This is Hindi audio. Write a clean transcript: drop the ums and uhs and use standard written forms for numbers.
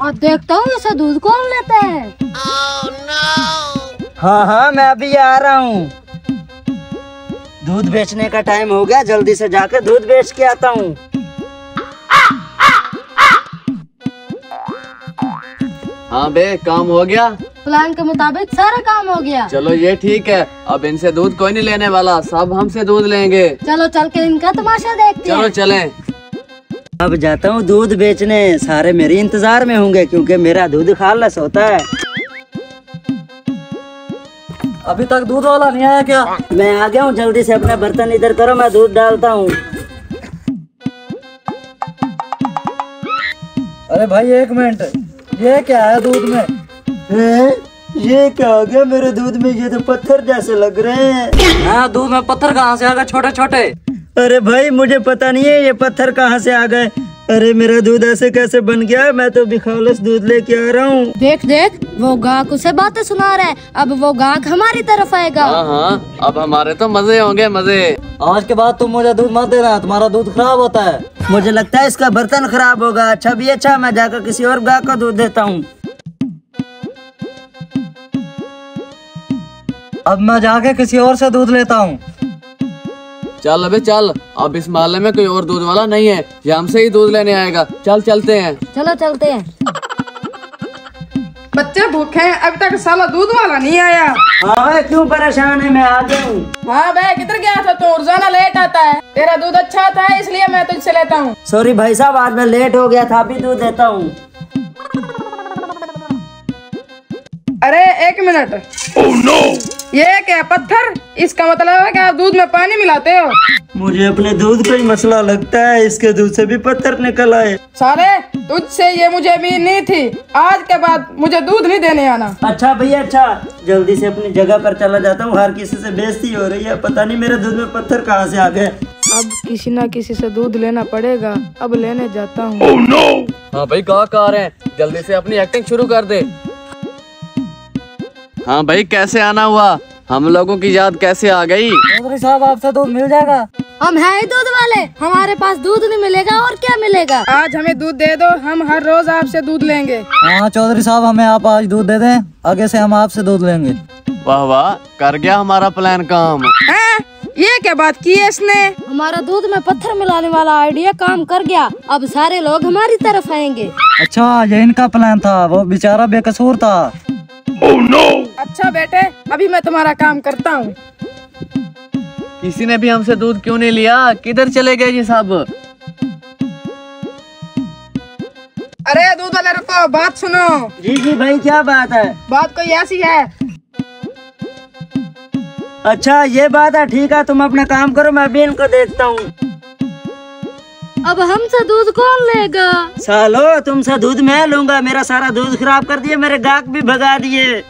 और देखता हूँ इसे दूध कौन लेता है। हाँ हाँ मैं अभी आ रहा हूँ। दूध बेचने का टाइम हो गया, जल्दी से जाकर दूध बेच के आता हूँ। हाँ बे, काम हो गया? प्लान के मुताबिक सारा काम हो गया। चलो ये ठीक है, अब इनसे दूध कोई नहीं लेने वाला, सब हमसे दूध लेंगे। चलो चल के इनका तमाशा देखते हैं। चलो चलें। अब जाता हूँ दूध बेचने, सारे मेरे इंतजार में होंगे क्योंकि मेरा दूध खालस होता है। अभी तक दूध वाला नहीं आया क्या? मैं आ गया हूँ, जल्दी से अपना बर्तन इधर करो, मैं दूध डालता हूँ। अरे भाई एक मिनट, ये क्या है दूध में? ये क्या हो गया मेरे दूध में? ये तो पत्थर जैसे लग रहे हैं। हाँ, दूध में पत्थर कहाँ से आ गए छोटे छोटे? अरे भाई मुझे पता नहीं है ये पत्थर कहाँ से आ गए। अरे मेरा दूध ऐसे कैसे बन गया? मैं तो भी खालस दूध लेके आ रहा हूँ। देख देख, वो गाहक उसे बातें सुना रहा है। अब वो गाहक हमारी तरफ आएगा। हाँ हाँ, अब हमारे तो मजे होंगे मजे। आज के बाद तुम मुझे दूध मत देना, तुम्हारा दूध खराब होता है। मुझे लगता है इसका बर्तन खराब होगा। अच्छा भी अच्छा, मैं जाकर किसी और गाहक का दूध देता हूँ। अब मैं जाके किसी और से दूध लेता हूँ। चल अबे चल, अब इस मोहल्ले में कोई और दूध वाला नहीं है, ये हमसे ही दूध लेने आएगा। चल चलते हैं। चलो चलते हैं। बच्चे भूखे हैं, अभी तक साला दूध वाला नहीं आया। हाँ भाई क्यों परेशान है? मैं आ गया हूँ। हाँ बे, किधर गया था तू? रोजाना लेट आता है, तेरा दूध अच्छा आता है इसलिए मैं तुझसे लेता हूँ। सॉरी भाई साहब, आज मैं लेट हो गया था, अभी दूध देता हूँ। अरे एक मिनट। oh, no! ये क्या पत्थर? इसका मतलब है कि आप दूध में पानी मिलाते हो। मुझे अपने दूध का ही मसला लगता है, इसके दूध से भी पत्थर निकल आए। साले तुझसे ये मुझे उम्मीद नहीं थी, आज के बाद मुझे दूध नहीं देने आना। अच्छा भैया अच्छा, जल्दी से अपनी जगह पर चला जाता हूँ। हर किसी से बेइज्जती हो रही है, पता नहीं मेरे दूध में पत्थर कहाँ से आ गए। अब किसी ना किसी से दूध लेना पड़ेगा, अब लेने जाता हूँ। oh, no! हाँ भाई गाहक आ रहे हैं, जल्दी से अपनी एक्टिंग शुरू कर दे। हाँ भाई कैसे आना हुआ? हम लोगों की याद कैसे आ गई? चौधरी साहब आपसे दूध मिल जाएगा? हम है ही दूध वाले, हमारे पास दूध नहीं मिलेगा और क्या मिलेगा। आज हमें दूध दे दो, हम हर रोज आपसे दूध लेंगे। हाँ चौधरी साहब, हमें आप आज दूध दे दें, आगे से हम आपसे दूध लेंगे। वाह वाह, कर गया हमारा प्लान काम। ये क्या बात की है इसने? हमारा दूध में पत्थर मिलाने वाला आइडिया काम कर गया, अब सारे लोग हमारी तरफ आएंगे। अच्छा ये इनका प्लान था, वो बेचारा बेकसूर था। oh, no! अच्छा बेटे, अभी मैं तुम्हारा काम करता हूँ। किसी ने भी हमसे दूध क्यों नहीं लिया? किधर चले गए जी सब? अरे दूध वाले रुको, बात सुनो। जी जी भाई क्या बात है? बात कोई ऐसी है। अच्छा ये बात है, ठीक है तुम अपना काम करो, मैं अभी इनको देखता हूँ। अब हमसे दूध कौन लेगा? सालो तुमसे दूध मैं लूंगा, मेरा सारा दूध खराब कर दिए, मेरे गाहक भी भगा दिए।